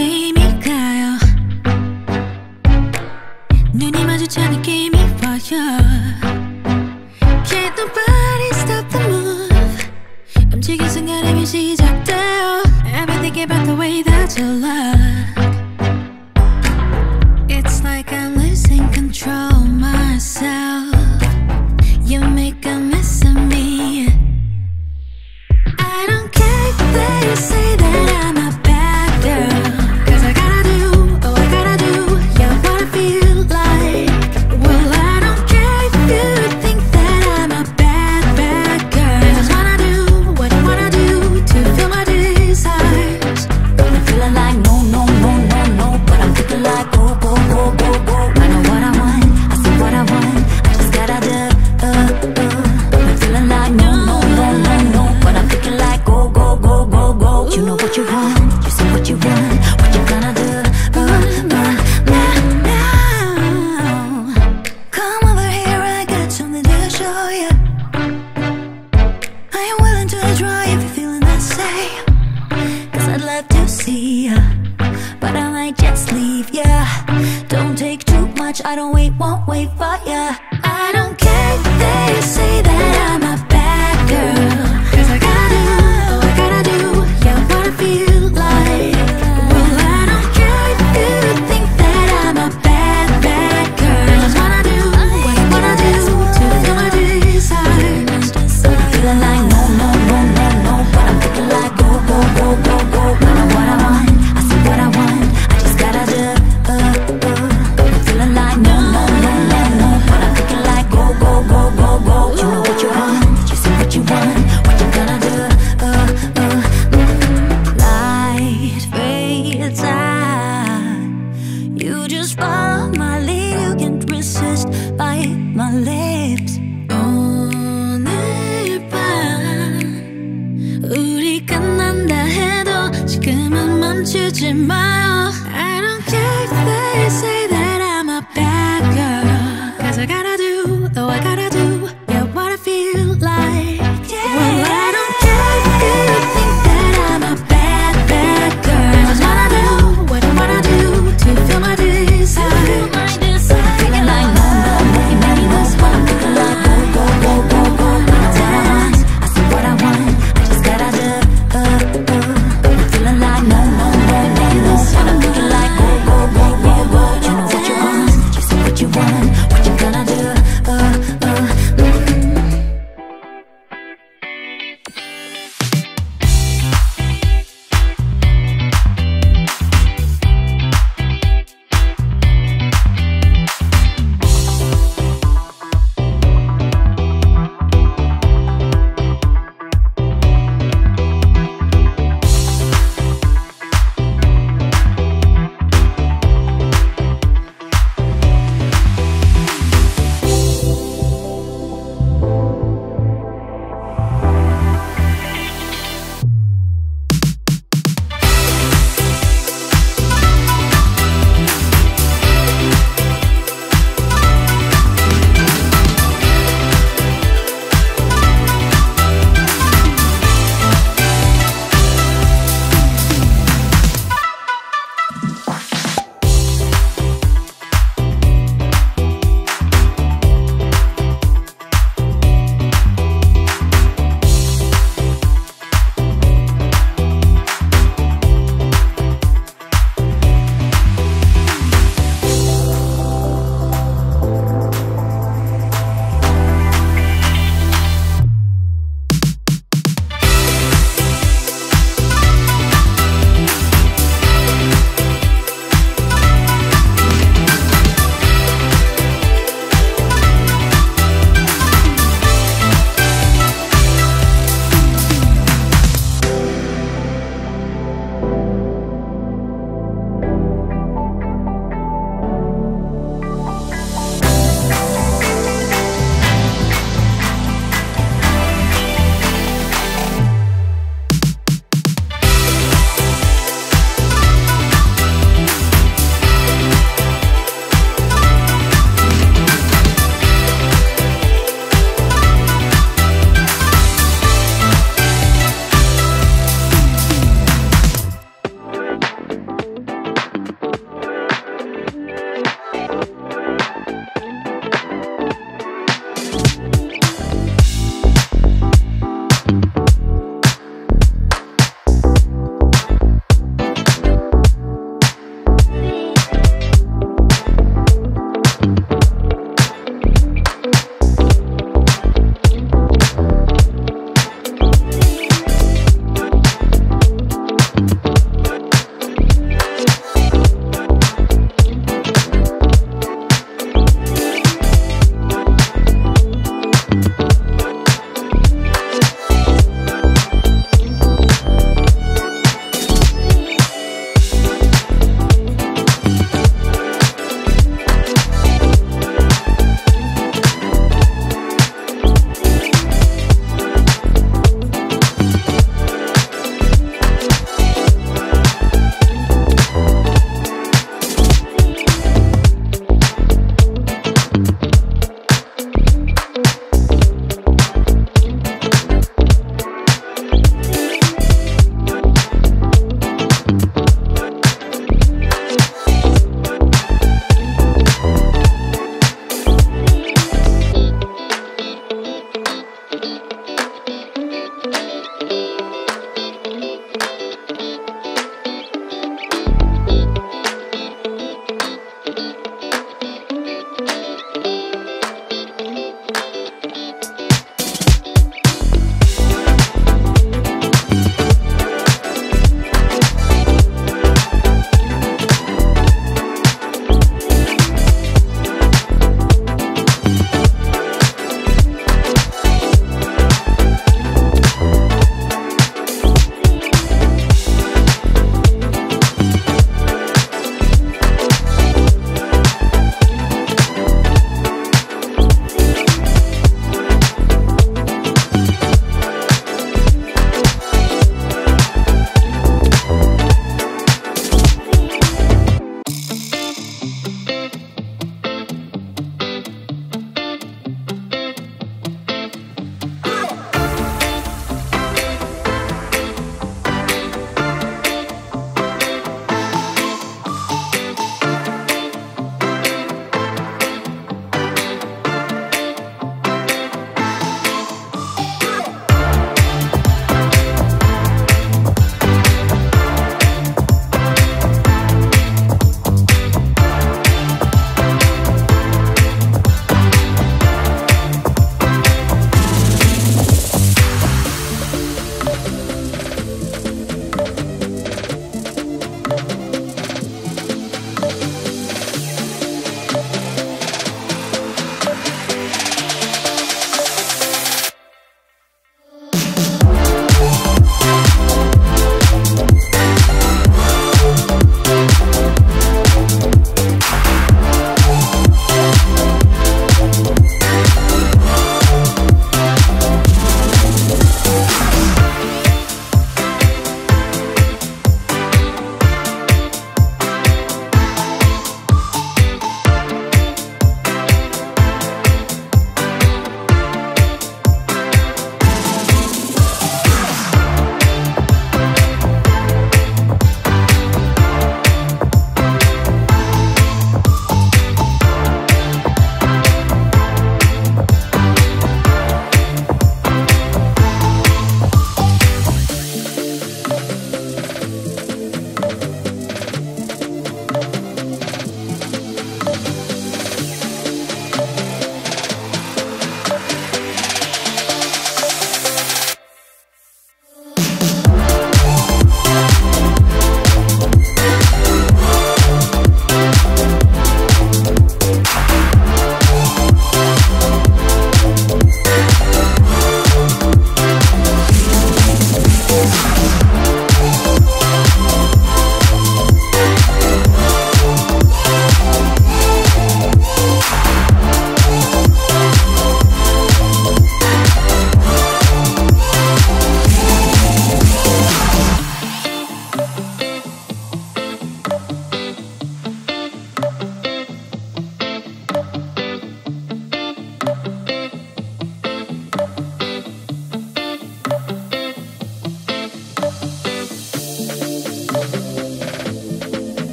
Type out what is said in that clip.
게임일까요? 눈이 마주쳐 느낌이 와요. Can't nobody stop the move. 멈추기 순간에 미 시작돼요. I've been thinking about the way that you look. It's like I'm losing control myself. You make a mess of me. I don't care if they say that I'm a bad girl, 'cause I gotta do, oh I gotta do, yeah, what I feel like. Well, I don't care if you think that I'm a bad, bad girl. I just wanna do what I wanna do to feel my desires. I'm feeling like no, no, no, no, no, but I'm thinking like go, go, go, go, go. I know what I want, I see what I want, I just gotta do, I'm feeling like no, no, no, no, no, but I'm thinking like go, go, go, go, go. You know what you want, you see what you want, what you gonna do, now. Come over here, I got something to show you. I am willing to try if you're feeling the same, 'cause I'd love to see ya, but I might just leave ya. Don't take too much, I don't wait, won't wait for ya. I don't care if they say that I'm a bad girl, 'cause I gotta do, oh I gotta do, yeah, what I feel like. Well, I don't care if you think that I'm a bad, bad girl. I just wanna do what I wanna do to feel my desires. I'm feeling like no, no, no, no, no, but I'm thinking like go, go, go, go, go. I know what I want, I see what I want, I just gotta do, I'm feeling like no, no, no, no, no, but I'm thinking like go, go, go, go, go. You know what you want, you see what you want, what you gonna do, light fades out. You just follow my lead, you can't resist, bite my lips. 오늘 밤 우리 끝난다 해도 지금은 멈추지 마요.